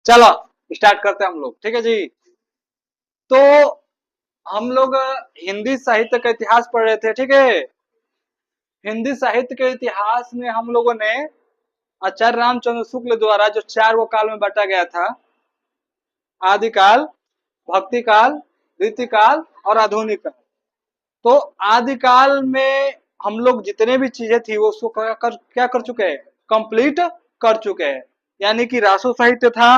चलो स्टार्ट करते हैं हम लोग, ठीक है जी। तो हम लोग हिंदी साहित्य का इतिहास पढ़ रहे थे, ठीक है। हिंदी साहित्य के इतिहास में हम लोगों ने आचार्य रामचंद्र शुक्ल द्वारा जो चार वो काल में बांटा गया था, आदिकाल, भक्ति काल, रीतिकाल और आधुनिक काल। तो आदिकाल में हम लोग जितने भी चीजें थी वो उसको क्या कर चुके हैं, कंप्लीट कर चुके हैं। यानी कि रासो साहित्य था,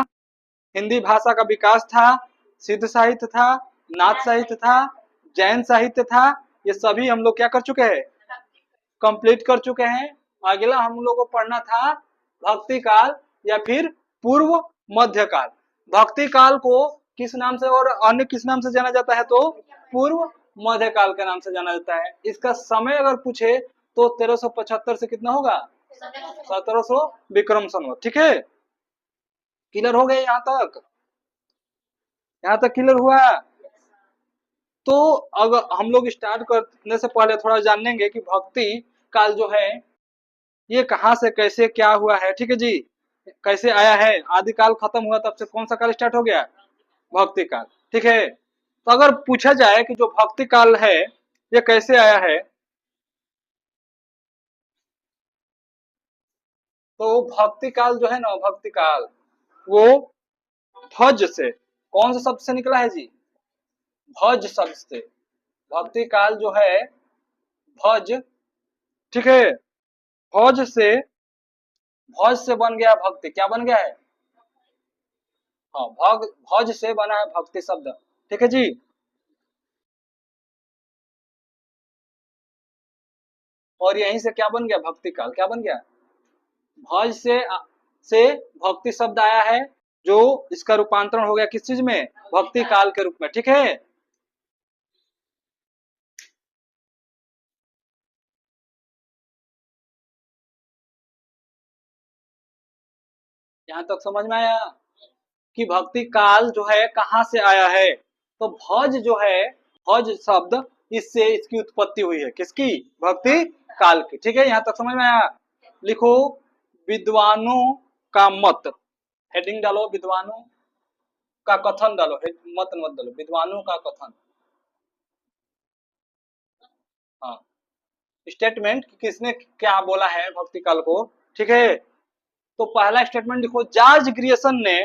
हिंदी भाषा का विकास था, सिद्ध साहित्य था, नाथ साहित्य था, जैन साहित्य था। ये सभी हम लोग क्या कर चुके हैं, कंप्लीट कर चुके हैं। अगला हम लोग को पढ़ना था भक्ति काल या फिर पूर्व मध्य काल। भक्ति काल को किस नाम से और अन्य किस नाम से जाना जाता है, तो पूर्व मध्य काल के नाम से जाना जाता है। इसका समय अगर पूछे तो 1375 से कितना होगा, 1700 विक्रम संवत, ठीक है। क्लियर हो गए यहाँ तक, यहाँ तक क्लियर हुआ। तो अगर हम लोग स्टार्ट करने से पहले थोड़ा जानेंगे कि भक्ति काल जो है ये कहाँ से कैसे क्या हुआ है, ठीक है जी। कैसे आया है, आदिकाल खत्म हुआ तब से कौन सा काल स्टार्ट हो गया, भक्ति काल, ठीक है। तो अगर पूछा जाए कि जो भक्ति काल है ये कैसे आया है, तो भक्ति काल जो है ना, भक्ति काल वो भज से, कौन सा शब्द से निकला है जी, भज शब्द से। भक्ति काल जो है भज, ठीक है। भज से, भज से बन गया भक्ति, क्या बन गया है, हाँ भग, भज से बना है भक्ति शब्द, ठीक है जी। और यहीं से क्या बन गया, भक्ति काल क्या बन गया, भज से भक्ति शब्द आया है, जो इसका रूपांतरण हो गया किस चीज में, भक्ति काल के रूप में, ठीक है। यहाँ तक समझ में आया कि भक्ति काल जो है कहाँ से आया है। तो भज जो है, भज शब्द, इससे इसकी उत्पत्ति हुई है, किसकी, भक्ति काल की, ठीक है। यहाँ तक समझ में आया। लिखो विद्वानों का मत, हेडिंग डालो, विद्वानों का कथन डालो, मत मत डालो, विद्वानों का कथन। हाँ, स्टेटमेंट किसने क्या बोला है भक्ति काल को, ठीक है। तो पहला स्टेटमेंट लिखो, जॉर्ज ग्रियर्सन ने,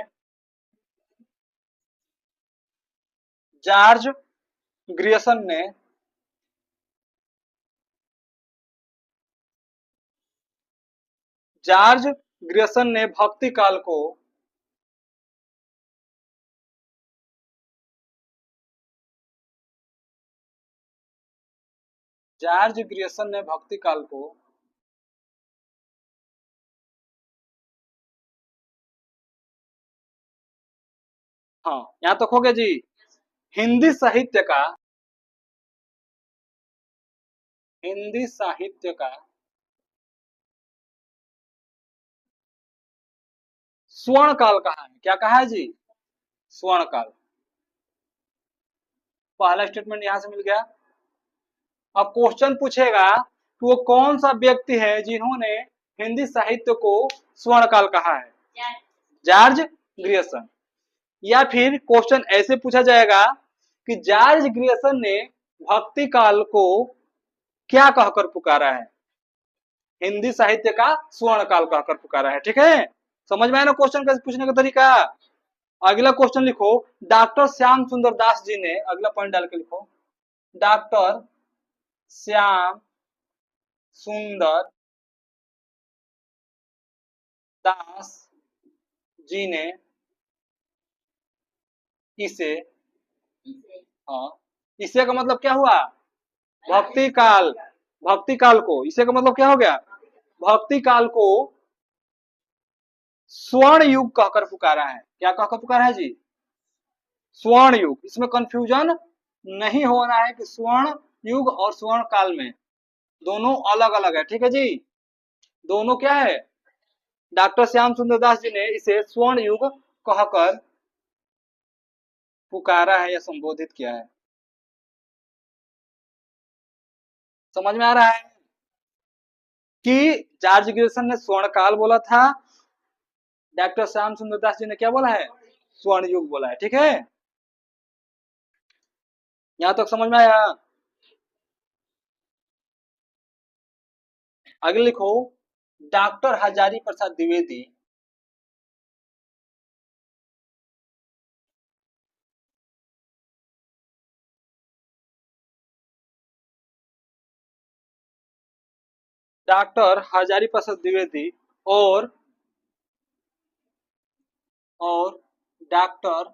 जॉर्ज ग्रियर्सन ने जॉर्ज ग्रियर्सन ने भक्ति काल को जॉर्ज ग्रियर्सन ने भक्ति काल को, हाँ यहाँ तक हो गया जी, हिंदी साहित्य का, हिंदी साहित्य का स्वर्ण काल कहा है, क्या कहा है जी, स्वर्ण काल। पहला स्टेटमेंट यहां से मिल गया। अब क्वेश्चन पूछेगा कि वो कौन सा व्यक्ति है जिन्होंने हिंदी साहित्य को स्वर्ण काल कहा है, जॉर्ज ग्रियर्सन। या फिर क्वेश्चन ऐसे पूछा जाएगा कि जॉर्ज ग्रियर्सन ने भक्ति काल को क्या कहकर पुकारा है, हिंदी साहित्य का स्वर्ण काल कहकर पुकारा है, ठीक है। समझ में आया ना क्वेश्चन कैसे पूछने का तरीका। अगला क्वेश्चन लिखो, डॉक्टर श्याम सुंदर दास जी ने, अगला पॉइंट डाल के लिखो, डॉक्टर श्याम सुंदर दास जी ने इसे, हाँ, इसे का मतलब क्या हुआ, भक्ति काल, भक्ति काल को, इसे का मतलब क्या हो गया, भक्ति काल को स्वर्ण युग कहकर पुकारा है, क्या कहकर पुकारा है जी, स्वर्ण युग। इसमें कंफ्यूजन नहीं होना है कि स्वर्ण युग और स्वर्ण काल में दोनों अलग अलग है, ठीक है जी। दोनों क्या है, डॉक्टर श्याम सुंदर दास जी ने इसे स्वर्ण युग कहकर पुकारा है या संबोधित किया है। समझ में आ रहा है कि जॉर्ज ग्रियर्सन ने स्वर्ण काल बोला था, डॉक्टर श्याम सुंदर दास जी ने क्या बोला है? स्वर्ण युग बोला है। ठीक है, यहां तक समझ में आया? आगे लिखो, डॉक्टर हजारी प्रसाद द्विवेदी डॉक्टर हजारी प्रसाद द्विवेदी और डॉक्टर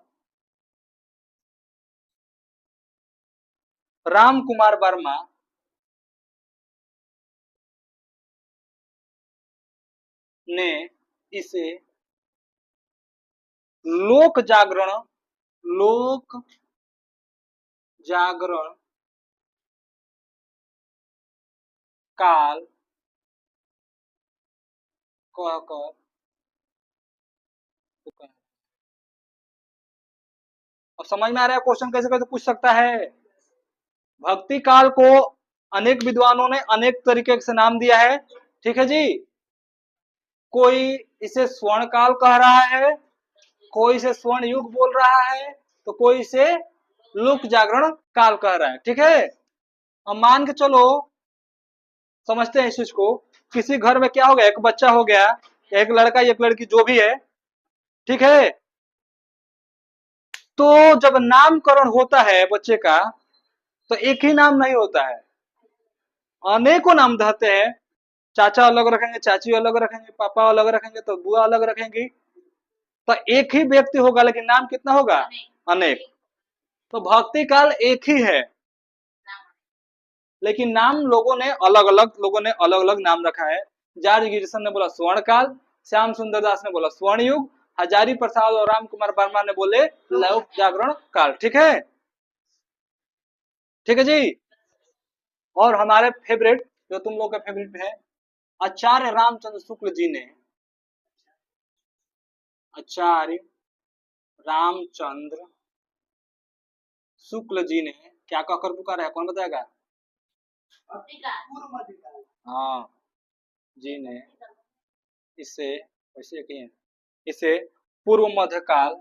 राम कुमार वर्मा ने इसे लोक जागरण लोक जागरण काल कहकर पुकारा। अब समझ में आ रहा है क्वेश्चन कैसे कैसे पूछ सकता है? भक्ति काल को अनेक विद्वानों ने अनेक तरीके से नाम दिया है। ठीक है जी, कोई इसे स्वर्ण काल कह रहा है, कोई इसे स्वर्ण युग बोल रहा है, तो कोई इसे लोक जागरण काल कह रहा है। ठीक है, अब मान के चलो, समझते हैं इस चीज को। किसी घर में क्या हो गया, एक बच्चा हो गया, एक लड़का एक लड़की जो भी है, ठीक है, तो जब नामकरण होता है बच्चे का, तो एक ही नाम नहीं होता है, अनेकों नाम रहते हैं। चाचा अलग रखेंगे, चाची अलग रखेंगे, पापा अलग रखेंगे, तो बुआ अलग रखेंगी, तो एक ही व्यक्ति होगा, लेकिन नाम कितना होगा? अनेक। तो भक्ति काल एक ही है, लेकिन नाम लोगों ने अलग अलग नाम रखा है। जॉर्ज गिरिसन ने बोला स्वर्ण काल, श्याम सुंदर दास ने बोला स्वर्ण युग, हजारी प्रसाद और राम कुमार वर्मा ने बोले लोक जागरण काल। ठीक है, ठीक है जी। और हमारे फेवरेट, जो तुम लोग का फेवरेट है, आचार्य रामचंद्र शुक्ल जी ने, आचार्य रामचंद्र शुक्ल जी ने क्या कहकर पुकारा है, कौन बताएगा? हाँ, जी ने इसे वैसे कहिए, इसे पूर्व मध्यकाल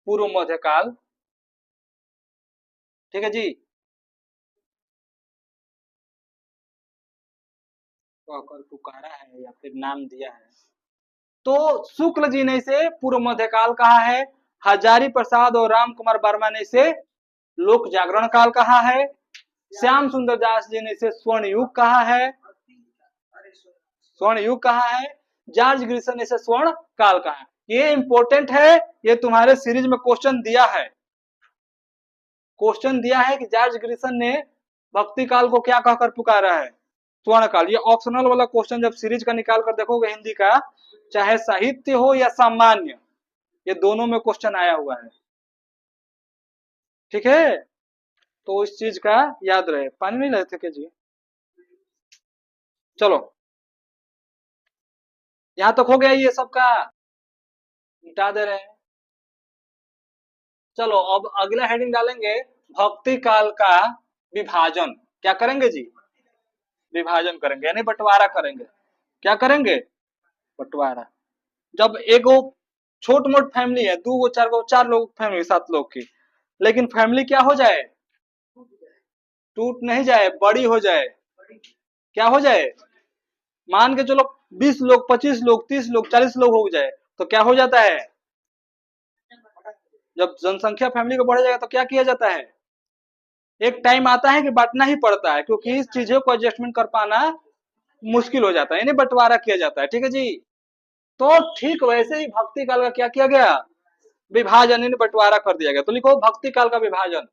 पूर्व मध्यकाल, ठीक है जी, कहकर पुकारा है या फिर नाम दिया है। तो शुक्ल जी ने इसे पूर्व मध्यकाल कहा है, हजारी प्रसाद और राम कुमार वर्मा ने इसे लोक जागरण काल कहा है, श्याम सुंदर दास जी ने इसे स्वर्ण युग कहा है, स्वर्ण युग कहा है, जॉर्ज ग्रिसन ने इसे स्वर्ण काल कहा है। ये इंपॉर्टेंट है, ये तुम्हारे सीरीज में क्वेश्चन दिया है, क्वेश्चन दिया है कि जॉर्ज ग्रिसन ने भक्ति काल को क्या कहकर पुकारा है? स्वर्ण काल। ये ऑप्शनल वाला क्वेश्चन जब सीरीज का निकाल कर देखोगे हिंदी का, चाहे साहित्य हो या सामान्य, ये दोनों में क्वेश्चन आया हुआ है। ठीक है, तो इस चीज का याद रहे। पानी नहीं लेते क्या जी? चलो, यहां तक हो गया ये सबका, मिटा दे रहे हैं। चलो अब अगला हेडिंग डालेंगे, भक्ति काल का विभाजन। क्या करेंगे जी? विभाजन करेंगे, यानी बंटवारा करेंगे। क्या करेंगे? बंटवारा। जब एक छोट मोट फैमिली है, दो गो चार गो, चार लोग फैमिली, सात लोग की, लेकिन फैमिली क्या हो जाए? टूट नहीं जाए, बड़ी हो जाए। क्या हो जाए? मान के चलो 20 लोग, 25 लोग, 30 लोग, 40 लोग हो जाए, तो क्या हो जाता है? जब जनसंख्या फैमिली को बढ़ जाएगा तो क्या किया जाता है? एक टाइम आता है कि बांटना ही पड़ता है, क्योंकि इस चीजों को एडजस्टमेंट कर पाना मुश्किल हो जाता है, यानी बंटवारा किया जाता है। ठीक है जी, तो ठीक वैसे ही भक्ति काल का क्या किया गया? विभाजन, यानी बंटवारा कर दिया गया। तो लिखो भक्ति काल का विभाजन।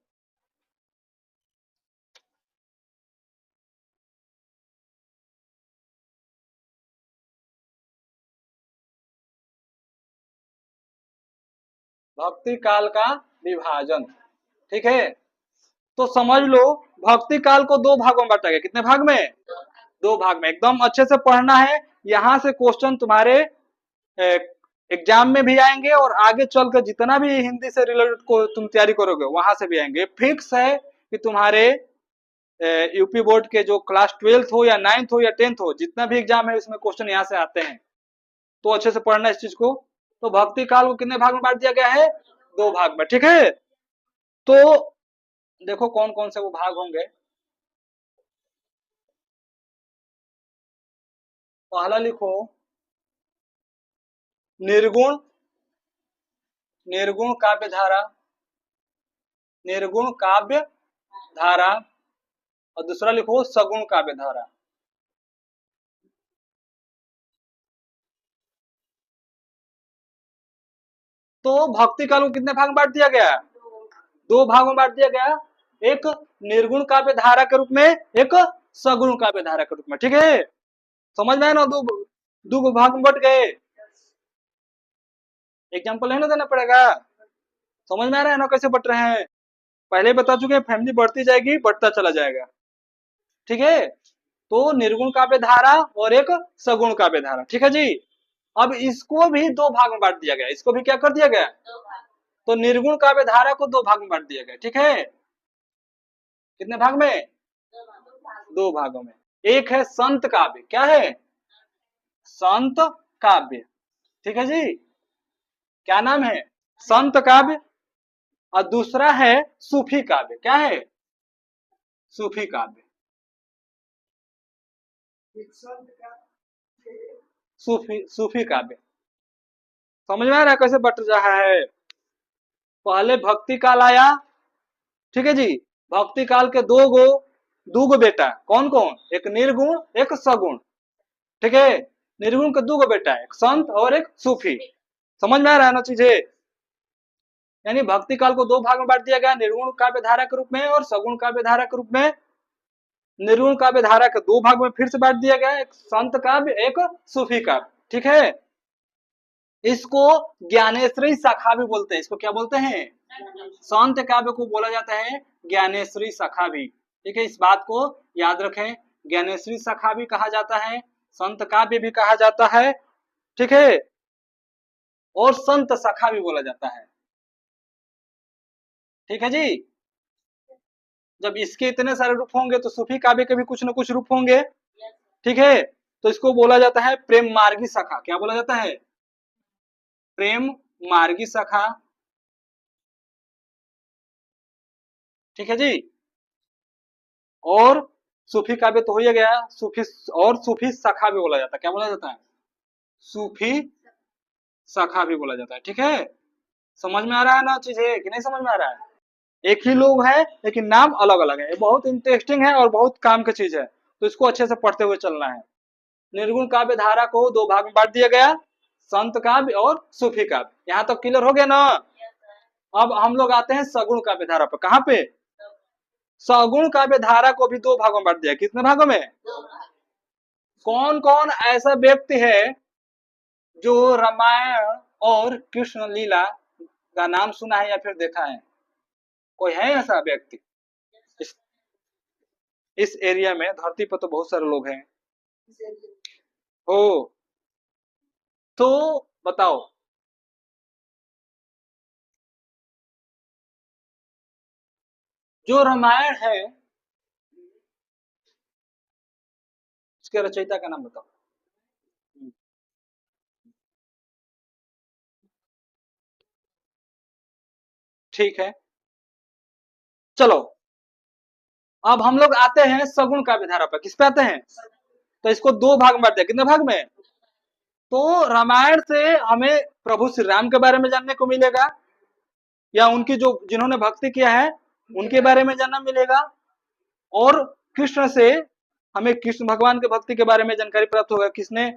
भक्ति काल का विभाजन, ठीक है। तो समझ लो, भक्ति काल को दो भागों में बांटा गया। कितने भाग में? दो भाग में। एकदम अच्छे से पढ़ना है, यहां से क्वेश्चन तुम्हारे एग्जाम में भी आएंगे और आगे चलकर जितना भी हिंदी से रिलेटेड को तुम तैयारी करोगे वहां से भी आएंगे। फिक्स है कि तुम्हारे यूपी बोर्ड के जो क्लास 12th हो या 9th हो या 10th हो, जितना भी एग्जाम है उसमें क्वेश्चन यहाँ से आते हैं। तो अच्छे से पढ़ना इस चीज को। तो भक्ति काल को कितने भाग में बांट दिया गया है? 2 भाग में, ठीक है। तो देखो कौन कौन से वो भाग होंगे। पहला लिखो निर्गुण, निर्गुण काव्य धारा, निर्गुण काव्य धारा, और दूसरा लिखो सगुण काव्य धारा। तो भक्ति काल को कितने भाग में बांट दिया गया? 2 भाग में बांट दिया गया, एक निर्गुण काव्य धारा के रूप में, एक सगुण काव्य धारा के रूप में, ठीक है। समझ में आया ना? दो भाग में बट गए। एग्जाम्पल है ना, देना पड़ेगा। समझ में आ रहा है ना कैसे बट रहे हैं? पहले बता चुके हैं, फैमिली बढ़ती जाएगी, बढ़ता चला जाएगा, ठीक है। तो निर्गुण काव्य धारा और एक सगुण काव्य धारा, ठीक है जी। अब इसको भी 2 भाग में बांट दिया गया, इसको भी क्या कर दिया गया? तो निर्गुण काव्य धारा को 2 भाग में बांट दिया गया, ठीक है। कितने भाग में? 2 भागों में। एक है संत काव्य, क्या है? संत काव्य, ठीक है जी। क्या नाम है? संत काव्य। और दूसरा है सूफी काव्य, क्या है? सूफी काव्य। सूफी काव्य। समझ में आ रहा है कैसे बट रहा है? पहले भक्ति काल आया, ठीक है जी। भक्ति काल के दो गो बेटा, कौन कौन? एक निर्गुण, एक सगुण, ठीक है। निर्गुण के 2 गो बेटा, एक संत और एक सूफी। समझ में आ रहा है ना चीजें? यानी भक्ति काल को 2 भाग में बांट दिया गया, निर्गुण काव्य धारा के रूप में और सगुण काव्य धारा के रूप में। निर्गुण काव्य धारा के 2 भाग में फिर से बांट दिया गया, एक संत काव्य, एक सूफी काव्य, ठीक है। इसको ज्ञानेश्वरी शाखा भी बोलते हैं। इसको क्या बोलते हैं? संत काव्य को बोला जाता है ज्ञानेश्वरी शाखा भी, ठीक है। इस बात को याद रखें, ज्ञानेश्वरी शाखा भी कहा जाता है, संत काव्य भी कहा जाता है, ठीक है, और संत शाखा भी बोला जाता है, ठीक है जी। जब इसके इतने सारे रूप होंगे तो सूफी काव्य के भी कुछ न कुछ रूप होंगे, ठीक है। तो इसको बोला जाता है प्रेम मार्गी शाखा। क्या बोला जाता है? प्रेम मार्गी शाखा, ठीक है जी। और सूफी काव्य तो हो ही गया, सूफी और सूफी शाखा भी बोला जाता है। क्या बोला जाता है? सूफी शाखा भी बोला जाता है, ठीक है। समझ में आ रहा है ना चीजें कि नहीं समझ में आ रहा है? एक ही लोग है लेकिन नाम अलग अलग है। ये बहुत इंटरेस्टिंग है और बहुत काम की चीज है, तो इसको अच्छे से पढ़ते हुए चलना है। निर्गुण काव्य धारा को 2 भाग में बांट दिया गया, संत काव्य और सूफी काव्य। यहाँ तक क्लियर हो गया ना? अब हम लोग आते हैं सगुण काव्य धारा पर। कहाँ पे? सगुण काव्य धारा को भी 2 भागों में बांट दिया। कितने भागों में? कौन कौन ऐसा व्यक्ति है जो रामायण और कृष्ण लीला का नाम सुना है या फिर देखा है? कोई है ऐसा व्यक्ति? इस, इस एरिया में, धरती पर तो बहुत सारे लोग हैं। हो तो बताओ। जो रामायण है उसके रचयिता का नाम बताओ। ठीक है, चलो अब हम लोग आते हैं सगुण काव्य धारा पर। किस पे आते हैं? तो इसको 2 भाग में बांट दिया। कितने भाग में? तो रामायण से हमें प्रभु श्री राम के बारे में जानने को मिलेगा, या उनकी जो जिन्होंने भक्ति किया है उनके बारे में जानना मिलेगा। और कृष्ण से हमें कृष्ण भगवान के भक्ति के बारे में जानकारी प्राप्त होगा, किसने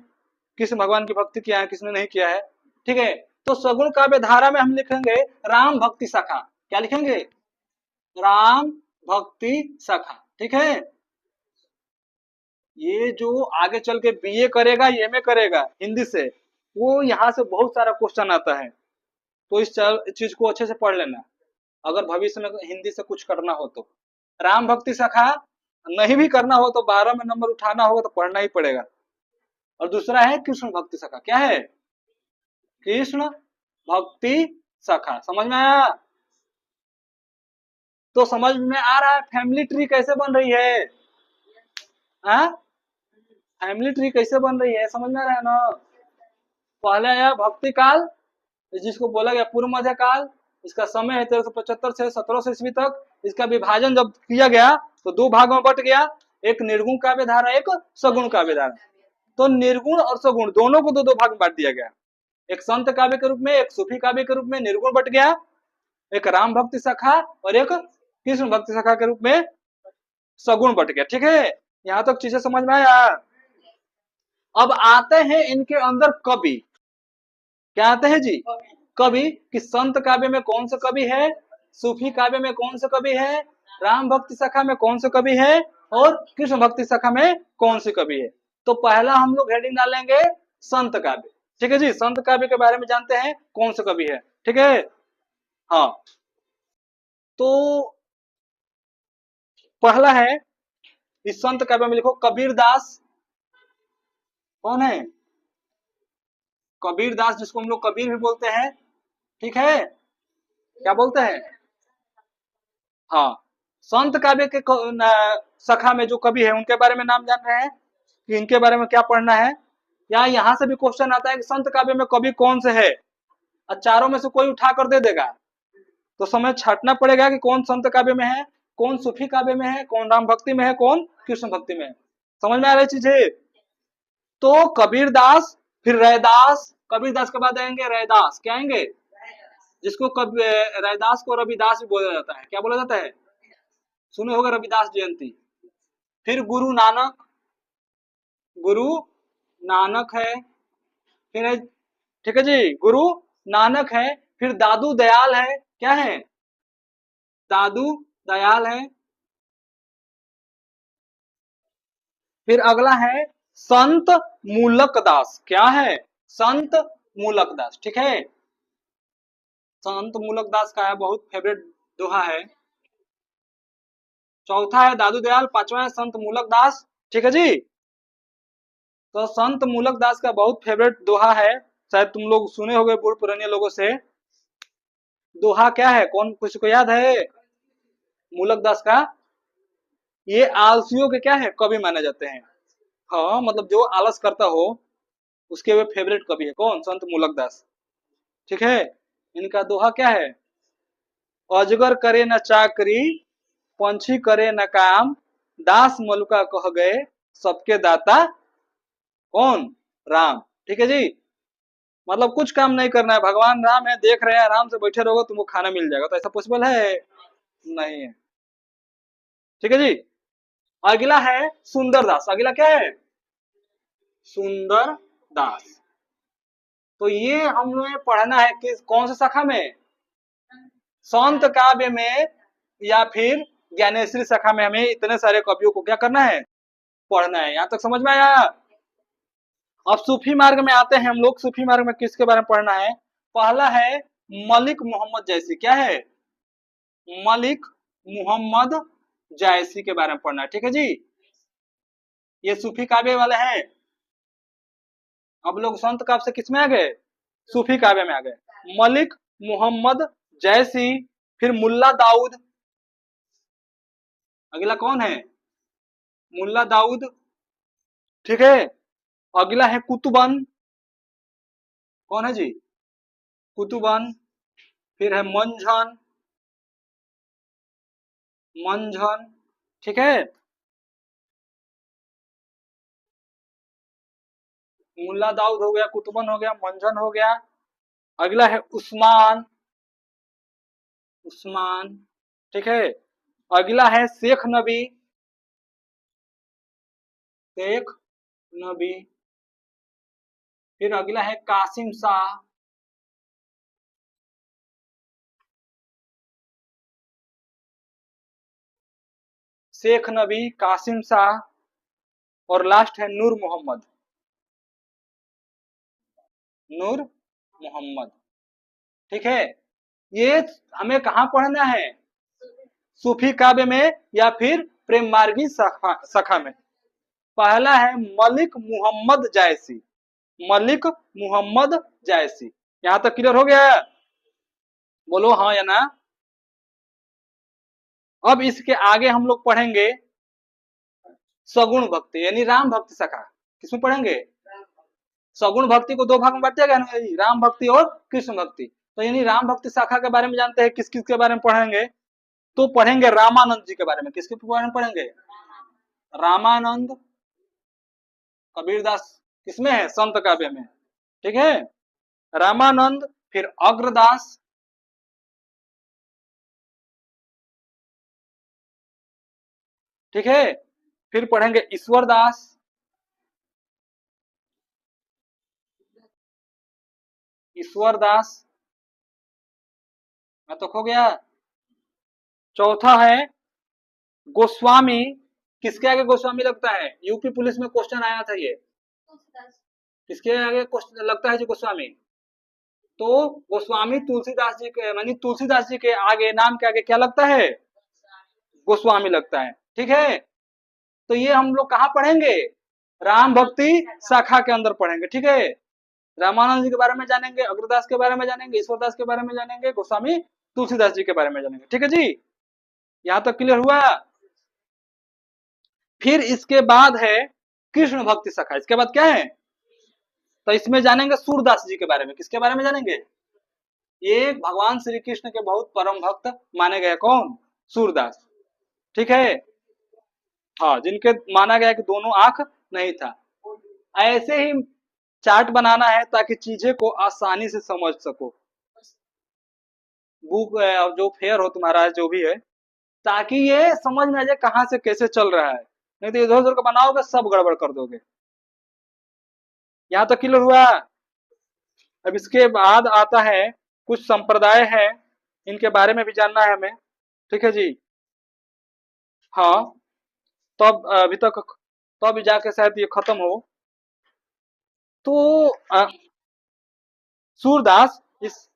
कृष्ण भगवान की भक्ति किया है, किसने नहीं किया है, ठीक है। तो सगुण काव्य धारा में हम लिखेंगे राम भक्ति शाखा। क्या लिखेंगे? राम भक्ति शाखा, ठीक है। ये जो आगे चल के बीए करेगा, एमए करेगा हिंदी से, वो यहाँ से बहुत सारा क्वेश्चन आता है। तो इस चीज को अच्छे से पढ़ लेना, अगर भविष्य में हिंदी से कुछ करना हो तो। राम भक्ति शाखा नहीं भी करना हो तो 12 में नंबर उठाना होगा तो पढ़ना ही पड़ेगा। और दूसरा है कृष्ण भक्ति शाखा। क्या है? कृष्ण भक्ति सखा। समझ में आया? तो समझ में आ रहा है फैमिली ट्री कैसे बन रही है? हाँ, फैमिली ट्री कैसे बन रही है, समझ में आ रहा है ना? पहले आया भक्ति काल, जिसको बोला गया पूर्व मध्य काल। इसका समय है 1375 से 1700 ईस्वी तक। इसका विभाजन जब किया गया तो दो भागों में बट गया, एक निर्गुण काव्य धारा, एक सगुण काव्य धारा। तो निर्गुण और सगुण दोनों को दो दो भाग में बांट दिया गया, एक संत काव्य के रूप में, एक सूफी काव्य के रूप में निर्गुण बट गया, एक राम भक्ति सखा और एक कृष्ण भक्ति सखा के रूप में सगुण बट गया। ठीक है, यहां तक चीजें समझ में आया? अब आते हैं इनके अंदर कवि। क्या आते हैं जी? कवि। कि संत काव्य में कौन सा कवि है, सूफी काव्य में कौन सा कवि है, राम भक्ति सखा में कौन सा कवि है और कृष्ण भक्ति सखा में कौन सी कवि है। तो पहला हम लोग हेडिंग डालेंगे संत काव्य। ठीक है जी, संत काव्य के बारे में जानते हैं कौन सा कवि है। ठीक है, हाँ। तो पहला है इस संत काव्य में, लिखो कबीर दास। कौन है? कबीर दास, जिसको हम लोग कबीर भी बोलते हैं। ठीक है, क्या बोलते हैं? हाँ। संत काव्य के सखा में जो कवि है उनके बारे में नाम जान रहे हैं कि इनके बारे में क्या पढ़ना है? या यहाँ से भी क्वेश्चन आता है कि संत काव्य में कवि कौन से है, और चारों में से कोई उठा कर दे देगा तो समय छाटना पड़ेगा कि कौन संत काव्य में है, कौन सूफी काव्य में है, कौन राम भक्ति में है, कौन कृष्ण भक्ति में है। समझ में आ रही चीज है? तो कबीर दास, फिर रैदास। कबीर दास के बाद आएंगे रैदास। क्या आएंगे? जिसको रैदास को रविदास भी बोला जाता है। क्या बोला जाता है? सुने होगा रविदास जयंती। फिर गुरु नानक, गुरु नानक है। फिर है, ठीक है जी, गुरु नानक है। फिर दादू दयाल है। क्या है? दादू दयाल है। फिर अगला है संत मूलक दास। क्या है? संत मूलक दास। ठीक है, संत मूलक दास का है बहुत फेवरेट दोहा है। चौथा है दादू दयाल, पांचवा है संत मूलक दास। ठीक है जी, तो संत मूलक दास का बहुत फेवरेट दोहा है, शायद तुम लोग सुने होंगे बूढ़ पुराने लोगों से। दोहा क्या है, कौन कुछ को याद है? मूलक दास का, ये आलसियों के क्या है, कवि माने जाते हैं। हाँ, मतलब जो आलस करता हो उसके वे फेवरेट कवि है। कौन? संत मूलक दास। ठीक है, इनका दोहा क्या है? अजगर करे न चाकरी, पंछी करे न काम, दास मलुका कह गए, सबके दाता कौन? राम। ठीक है जी, मतलब कुछ काम नहीं करना है, भगवान राम है, देख रहे हैं, आराम से बैठे रहोगे तुमको खाना मिल जाएगा। तो ऐसा पॉसिबल है? नहीं है। ठीक है जी, अगला है सुंदर दास। अगला क्या है? सुंदर दास। तो ये हम लोग पढ़ना है कि कौन सा शाखा में? संत काव्य में या फिर ज्ञानेश्वरी शाखा में। हमें इतने सारे कवियों को क्या करना है? पढ़ना है। यहां तक समझ में आया? अब सूफी मार्ग में आते हैं हम लोग। सूफी मार्ग में किसके बारे में पढ़ना है? पहला है मलिक मोहम्मद जैसी। क्या है? मलिक मोहम्मद जैसी के बारे में पढ़ना है। ठीक है जी, ये सूफी काव्य वाले हैं। अब लोग संत काव्य से किस में आ गए? सूफी काव्य में आ गए। मलिक मोहम्मद जैसी, फिर मुल्ला दाऊद। अगला कौन है? मुल्ला दाऊद। ठीक है, अगला है कुतुबन। कौन है जी? कुतुबन। फिर है मंझन, मंझन। ठीक है, मुल्ला दाऊद हो गया, कुतुबन हो गया, मंझन हो गया। अगला है उस्मान, उस्मान। ठीक है, अगला है शेख नबी, शेख नबी। फिर अगला है कासिम शाह। शेख नबी, कासिम शाह, और लास्ट है नूर मोहम्मद, नूर मोहम्मद। ठीक है, ये हमें कहाँ पढ़ना है? सूफी काव्य में या फिर प्रेम मार्गी सखा में। पहला है मलिक मोहम्मद जैसी, मलिक मोहम्मद जैसी, यहां तक क्लियर हो गया? बोलो हाँ या ना। अब इसके आगे हम लोग पढ़ेंगे सगुण भक्ति यानी राम भक्ति शाखा। किसमें पढ़ेंगे? सगुण भक्ति को दो भाग में बांटा गया ना भाई, राम भक्ति और कृष्ण भक्ति। तो यानी राम भक्ति शाखा के बारे में जानते हैं, किस किस के बारे में पढ़ेंगे? तो पढ़ेंगे रामानंद जी के बारे में। किसके बारे में पढ़ेंगे? रामानंद। कबीरदास किसमें है? संत काव्य में। ठीक है, रामानंद, फिर अग्रदास, ठीक है, फिर पढ़ेंगे ईश्वरदास, ईश्वरदास, मैं तो खो गया। चौथा है गोस्वामी। किसके आगे गोस्वामी लगता है? यूपी पुलिस में क्वेश्चन आया था ये। किसके आगे क्वेश्चन लगता है जी गोस्वामी? तो गोस्वामी तुलसीदास जी के, मानी तुलसीदास जी के आगे, नाम के आगे क्या लगता है? गोस्वामी लगता है। ठीक है, तो ये हम लोग कहाँ पढ़ेंगे? राम भक्ति शाखा के अंदर पढ़ेंगे। ठीक है, रामानंद जी के बारे में जानेंगे, अग्रदास के बारे में जानेंगे, ईश्वरदास के बारे में जानेंगे, गोस्वामी तुलसीदास जी के बारे में जानेंगे। ठीक है जी, यहाँ तक क्लियर हुआ? फिर इसके बाद है कृष्ण भक्ति शाखा। इसके बाद क्या है? तो इसमें जानेंगे सूरदास जी के बारे में। किसके बारे में जानेंगे? ये भगवान श्री कृष्ण के बहुत परम भक्त माने गए। कौन? सूरदास। ठीक है, हाँ, जिनके माना गया कि दोनों आंख नहीं था। ऐसे ही चार्ट बनाना है ताकि चीजें को आसानी से समझ सको। बुक जो फेयर हो तुम्हारा जो भी है, ताकि ये समझ में आ जाए कहाँ से कैसे चल रहा है। नहीं तो इधर उधर का बनाओगे सब गड़बड़ कर दोगे। यहाँ तक क्लियर हुआ? अब इसके बाद आता है कुछ संप्रदाय है, इनके बारे में भी जानना है हमें। ठीक है जी, हाँ, तब अभी तक, तब जाके शायद ये खत्म हो। तो सूरदास इस,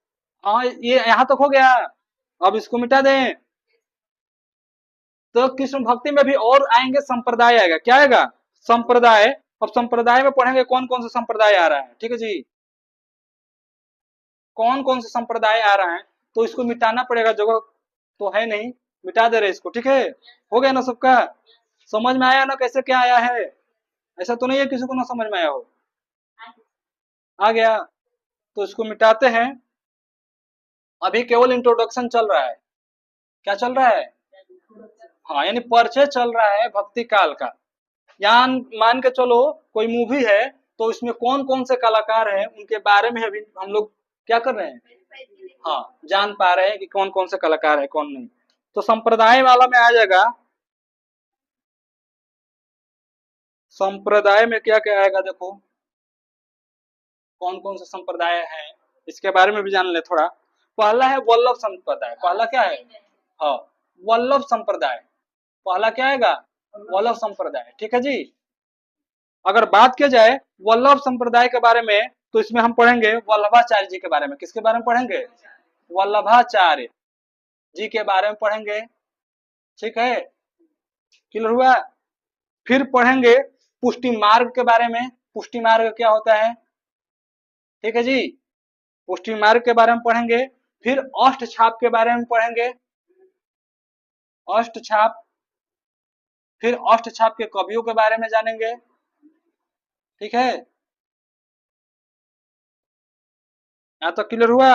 हाँ ये यहाँ तक हो गया। अब इसको मिटा दें। तो कृष्ण भक्ति में भी और आएंगे, संप्रदाय आएगा। क्या आएगा? संप्रदाय। अब संप्रदाय में पढ़ेंगे कौन कौन सा संप्रदाय आ रहा है। ठीक है जी, कौन कौन से संप्रदाय आ रहा है, तो इसको मिटाना पड़ेगा, जगह तो है नहीं, मिटा दे रहे इसको। ठीक है, हो गया ना सबका? समझ में आया ना कैसे क्या आया है? ऐसा तो नहीं है किसी को ना समझ में आया हो। आ गया, तो इसको मिटाते हैं। अभी केवल इंट्रोडक्शन चल रहा है। क्या चल रहा है? हाँ, यानी परिचय चल रहा है भक्ति काल का। यहाँ मान के चलो कोई मूवी है, तो इसमें कौन कौन से कलाकार हैं उनके बारे में अभी हम लोग क्या कर रहे हैं? हाँ, जान पा रहे हैं कि कौन कौन से कलाकार है कौन नहीं। तो संप्रदाय वाला में आ जाएगा। संप्रदाय में क्या क्या आएगा देखो, कौन कौन से संप्रदाय है इसके बारे में भी जान ले थोड़ा। पहला है वल्लभ संप्रदाय। पहला क्या है? हाँ, वल्लभ संप्रदाय। पहला क्या आएगा? वल्लभ संप्रदाय। ठीक है जी, अगर बात किया जाए वल्लभ संप्रदाय के बारे में, तो इसमें हम पढ़ेंगे वल्लभाचार्य जी के बारे में। किसके बारे में पढ़ेंगे? वल्लभाचार्य जी के बारे में पढ़ेंगे। ठीक है, क्लियर हुआ? फिर पढ़ेंगे पुष्टि मार्ग के बारे में। पुष्टि मार्ग क्या होता है? ठीक है जी, पुष्टि मार्ग के बारे में पढ़ेंगे। फिर अष्ट छाप के बारे में पढ़ेंगे, अष्ट छाप। फिर अष्ट छाप के कवियों के बारे में जानेंगे। ठीक है, यहाँ तक क्लियर हुआ?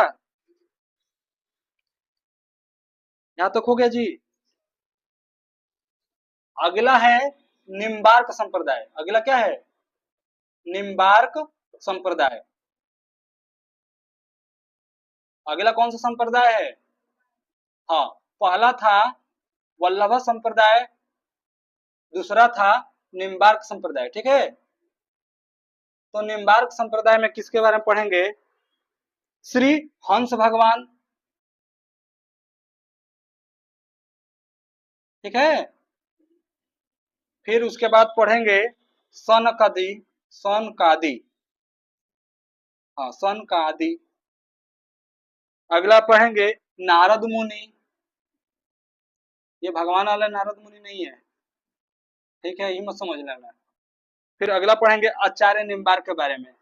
यहाँ तक हो गया जी। अगला है निम्बार्क संप्रदाय। अगला क्या है? निम्बार्क संप्रदाय। अगला कौन सा संप्रदाय है? हाँ, पहला था वल्लभ संप्रदाय, दूसरा था निम्बार्क संप्रदाय। ठीक है, तो निम्बार्क संप्रदाय में किसके बारे में पढ़ेंगे? श्री हंस भगवान। ठीक है, फिर उसके बाद पढ़ेंगे सनकादि। सनकादि, हाँ, सनकादि। अगला पढ़ेंगे नारद मुनि। ये भगवान वाला नारद मुनि नहीं है। ठीक है, ये मत समझ लेना। फिर अगला पढ़ेंगे आचार्य निम्बार्क के बारे में।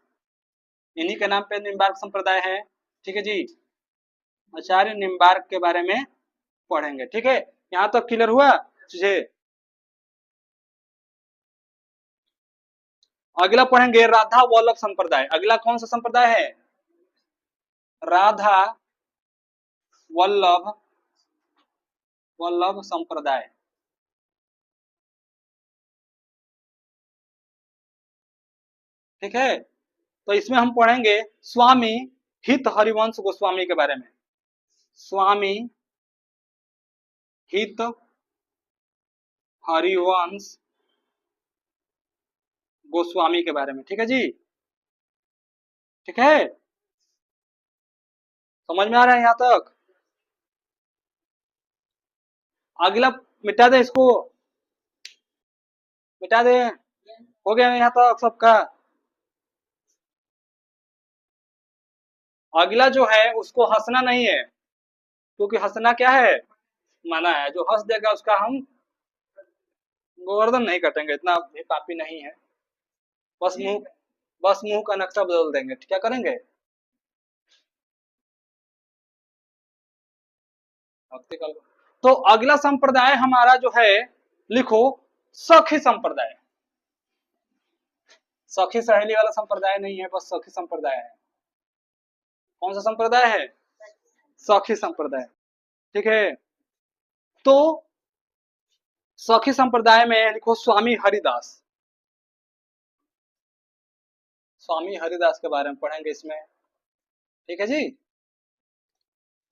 इन्हीं के नाम पे निम्बार्क संप्रदाय है। ठीक है जी। आचार्य निम्बार्क के बारे में पढ़ेंगे, ठीक है। यहाँ तक क्लियर हुआ तुझे? अगला पढ़ेंगे राधा वल्लभ संप्रदाय। अगला कौन सा संप्रदाय है? राधा वल्लभ संप्रदाय। ठीक है, तो इसमें हम पढ़ेंगे स्वामी हित हरिवंश गोस्वामी के बारे में। स्वामी हित हरिवंश गोस्वामी के बारे में, ठीक है जी। ठीक है, समझ में आ रहा है यहाँ तक? अगला मिटा दे, इसको मिटा दे। हो गया यहाँ तक सबका? अगला जो है उसको हंसना नहीं है, क्योंकि हंसना क्या है, मना है। जो हंस देगा उसका हम गोवर्धन नहीं कटेंगे, इतना भी पापी नहीं है। बस मुंह का नक्शा बदल देंगे। क्या करेंगे? तो अगला संप्रदाय हमारा जो है, लिखो सखी संप्रदाय। सखी सहेली वाला संप्रदाय नहीं है, बस सखी संप्रदाय है। कौन सा संप्रदाय है? सखी संप्रदाय। ठीक है, तो सखी संप्रदाय में लिखो स्वामी हरिदास। स्वामी हरिदास के बारे में पढ़ेंगे इसमें, ठीक है जी।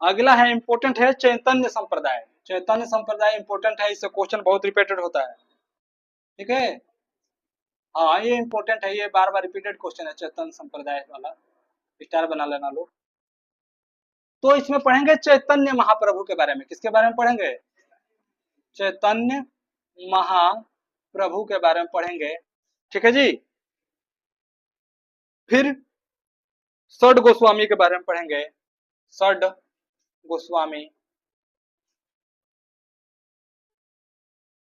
अगला है, इंपोर्टेंट है, चैतन्य संप्रदाय। चैतन्य संप्रदाय इंपोर्टेंट है, इससे क्वेश्चन बहुत रिपीटेड होता है। ठीक है, हाँ ये इंपोर्टेंट है, ये बार बार रिपीटेड क्वेश्चन है चैतन्य संप्रदाय वाला, स्टार बना लेना लोग। तो इसमें पढ़ेंगे चैतन्य महाप्रभु के बारे में। किसके बारे में पढ़ेंगे? चैतन्य महाप्रभु के बारे में पढ़ेंगे, ठीक है जी। फिर षड गोस्वामी के बारे में पढ़ेंगे, षड गोस्वामी।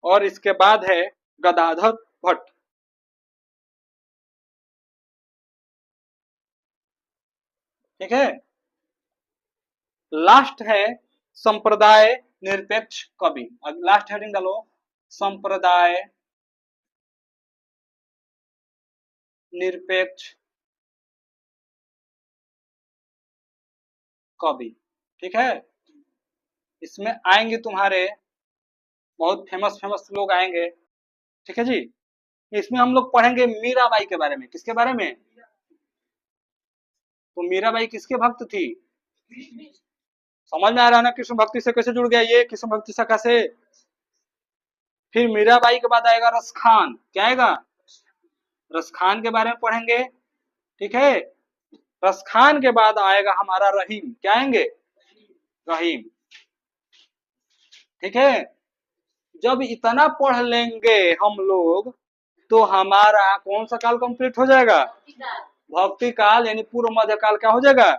और इसके बाद है गदाधर भट्ट। ठीक है, लास्ट है संप्रदाय निरपेक्ष कवि। अब लास्ट हेडिंग डालो, संप्रदाय निरपेक्ष कवि। ठीक है, इसमें आएंगे तुम्हारे बहुत फेमस फेमस लोग आएंगे, ठीक है जी। इसमें हम लोग पढ़ेंगे मीराबाई के बारे में। किसके बारे में? तो मीराबाई किसके भक्त थी? समझ में आ रहा है ना, कृष्ण भक्ति से कैसे जुड़ गया ये, कृष्ण भक्ति शाखा से। फिर मीराबाई के बाद आएगा रसखान। क्या आएगा? रसखान के बारे में पढ़ेंगे, ठीक है। रसखान के बाद आएगा हमारा रहीम। क्या आएंगे? रहीम। ठीक है, जब इतना पढ़ लेंगे हम लोग तो हमारा कौन सा काल कंप्लीट हो जाएगा? भक्ति काल, यानी पूर्व मध्य काल क्या हो जाएगा?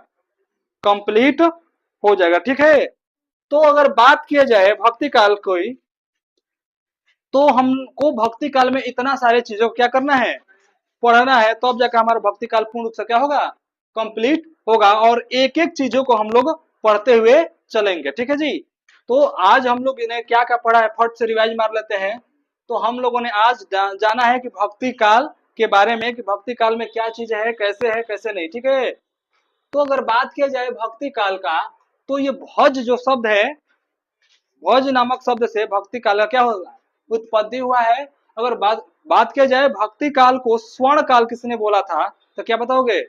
कंप्लीट हो जाएगा। ठीक है, तो अगर बात किया जाए भक्ति काल कोई, तो हमको भक्ति काल में इतना सारे चीजों को क्या करना है? पढ़ना है, तब तो जाकर हमारा भक्ति काल पूर्ण रूप से क्या होगा? कंप्लीट होगा। और एक एक चीजों को हम लोग पढ़ते हुए चलेंगे, ठीक है जी। तो आज हम लोग इन्हें क्या क्या पढ़ा है, फट से रिवाइज मार लेते हैं। तो हम लोगों ने आज जाना है कि भक्ति काल के बारे में, कि भक्ति काल में क्या चीज है कैसे नहीं, ठीक है। तो अगर बात किया जाए भक्ति काल का, तो ये भज जो शब्द है, भज नामक शब्द से भक्ति काल का क्या होगा? उत्पत्ति हुआ है। अगर बात किया जाए भक्ति काल को स्वर्ण काल किसने बोला था, तो क्या बताओगे?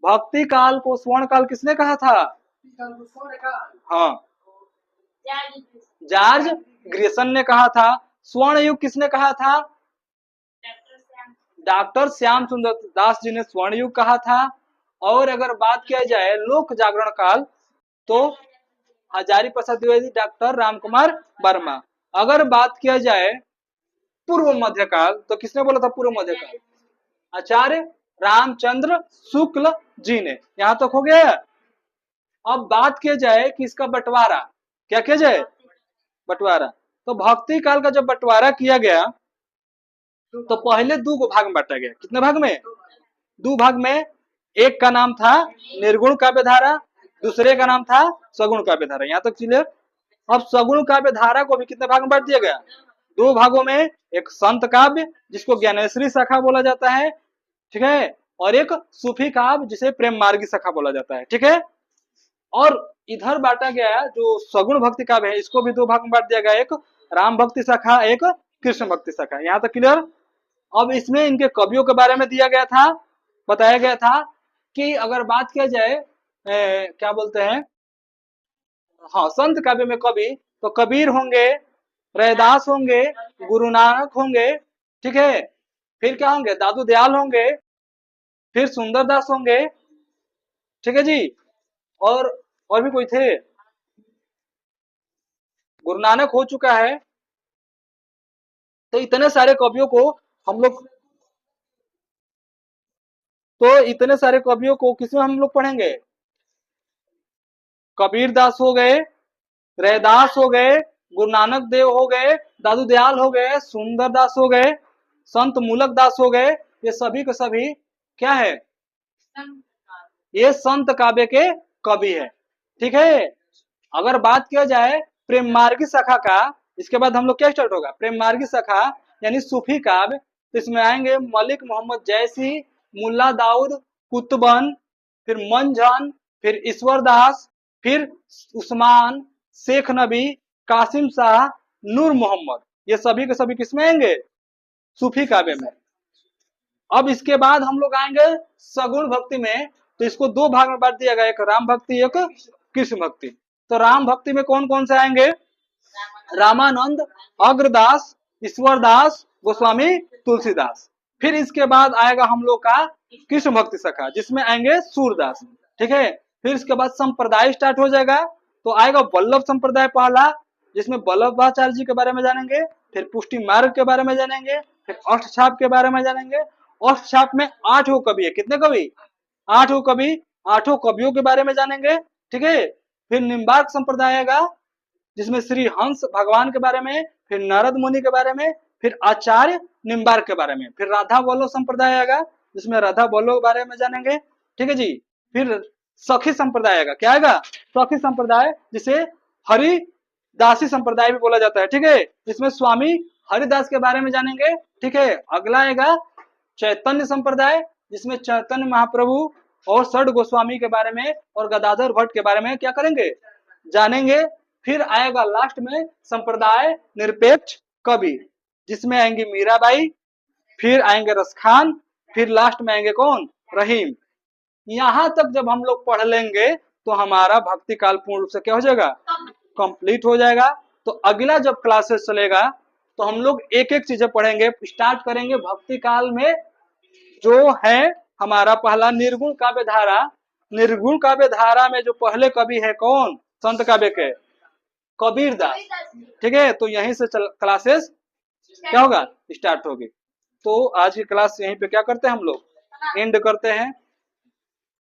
भक्ति काल को स्वर्ण काल किसने कहा था? हाँ, जॉर्ज ग्रिशन ने कहा था। स्वर्ण युग किसने कहा था? डॉक्टर श्याम सुंदर दास जी ने स्वर्ण युग कहा था। और अगर बात किया जाए लोक जागरण काल, तो हजारी प्रसाद द्विवेदी, डॉक्टर राम कुमार वर्मा। अगर बात किया जाए पूर्व मध्यकाल, तो किसने बोला था पूर्व मध्यकाल? आचार्य रामचंद्र शुक्ल जी ने। यहां तक हो गया। अब बात किया जाए कि इसका बंटवारा, क्या किया जाए? बंटवारा। तो भक्ति काल का जब बंटवारा किया गया, तो पहले दो भाग में बांटा गया। कितने भाग में? दो भाग में। एक का नाम था निर्गुण काव्य धारा, दूसरे का नाम था सगुण काव्य धारा। यहाँ तक क्लियर। अब सगुण काव्य धारा को भी कितने भाग में बांट दिया गया? दो भागों में। एक संत काव्य जिसको ज्ञानेश्वरी शाखा बोला जाता है, ठीक है, और एक सूफी काव्य जिसे प्रेम मार्गी शाखा बोला जाता है, ठीक है। और इधर बांटा गया जो सगुण भक्ति काव्य है, इसको भी दो भाग में बांट दिया गया, एक राम भक्ति शाखा, एक कृष्ण भक्ति शाखा। यहाँ तक क्लियर। अब इसमें इनके कवियों के बारे में दिया गया था, बताया गया था कि अगर बात किया जाए क्या बोलते हैं, हाँ, संत काव्य में कवि तो कबीर होंगे, रैदास होंगे, गुरु नानक होंगे, ठीक है, फिर क्या होंगे, दादू दयाल होंगे, फिर सुंदरदास होंगे, ठीक है जी, और भी कोई थे, गुरु नानक हो चुका है। तो इतने सारे कवियों को हम लोग, तो इतने सारे कवियों को किसमें हम लोग पढ़ेंगे? कबीर दास हो गए, रैदास हो गए, गुरु नानक देव हो गए, दादू दयाल हो गए, सुंदर दास हो गए, संत मूलक दास हो गए। ये सभी के सभी क्या है? ये संत काव्य के कवि है, ठीक है। अगर बात किया जाए प्रेम मार्गी शाखा का, इसके बाद हम लोग क्या स्टार्ट होगा, प्रेम मार्गी शाखा यानी सूफी काव्य। तो इसमें आएंगे मलिक मोहम्मद जैसी, मुल्ला दाऊद कुतुबन, फिर मंझन, फिर ईश्वर दास, फिर उस्मान, शेख नबी, कासिम शाह, नूर मोहम्मद। ये सभी के सभी किसमें आएंगे? सूफी काव्य में। अब इसके बाद हम लोग आएंगे सगुण भक्ति में। तो इसको दो भाग में बांट दिया गया, एक राम भक्ति, एक कृष्ण भक्ति। तो राम भक्ति में कौन कौन से आएंगे? रामानंद, अग्रदास, ईश्वरदास, गोस्वामी तुलसीदास। फिर इसके बाद आएगा हम लोग का कृष्ण भक्ति शाखा, जिसमें आएंगे सूरदास, ठीक है। फिर इसके बाद संप्रदाय स्टार्ट हो जाएगा। तो आएगा वल्लभ संप्रदाय पहला, जिसमें वल्लभाचार्य जी के बारे में जानेंगे, फिर पुष्टि मार्ग के बारे में जानेंगे, फिर अष्टछाप के बारे में जानेंगे। अष्टछाप में 8 कवि है, कितने कवि? 8 कवि, 8 कवियों के बारे में जानेंगे, ठीक है। फिर निम्बार्क संप्रदाय आएगा, जिसमें श्री हंस भगवान के बारे में, फिर नारद मुनि के बारे में, फिर आचार्य निम्बार्क के बारे में। फिर राधा वल्लभ संप्रदाय आएगा, जिसमें राधा वल्लभ के बारे में जानेंगे, ठीक है जी। फिर सखी संप्रदाय आएगा, क्या आएगा? सखी संप्रदाय, जिसे हरिदासी संप्रदाय भी बोला जाता है, ठीक है। इसमें स्वामी हरिदास के बारे में जानेंगे, ठीक है। अगला आएगा चैतन्य संप्रदाय, जिसमें चैतन्य महाप्रभु और षड गोस्वामी के बारे में और गदाधर भट्ट के बारे में क्या करेंगे? जानेंगे। फिर आएगा लास्ट में संप्रदाय निरपेक्ष कवि, जिसमें आएंगे मीराबाई, फिर आएंगे रसखान, फिर लास्ट में आएंगे कौन? रहीम। यहां तक जब हम लोग पढ़ लेंगे तो हमारा भक्ति काल पूर्ण रूप से क्या हो जाएगा? कंप्लीट हो जाएगा। तो अगला जब क्लासेस चलेगा तो हम लोग एक एक चीजें पढ़ेंगे। स्टार्ट करेंगे भक्ति काल में, जो है हमारा पहला निर्गुण काव्य धारा। निर्गुण काव्य धारा में जो पहले कवि है कौन? संत काव्य के कबीर दास, ठीक है। तो यहीं से क्लासेस क्या होगा? स्टार्ट होगी। तो आज की क्लास यहीं पे क्या करते हैं हम लोग? एंड करते हैं।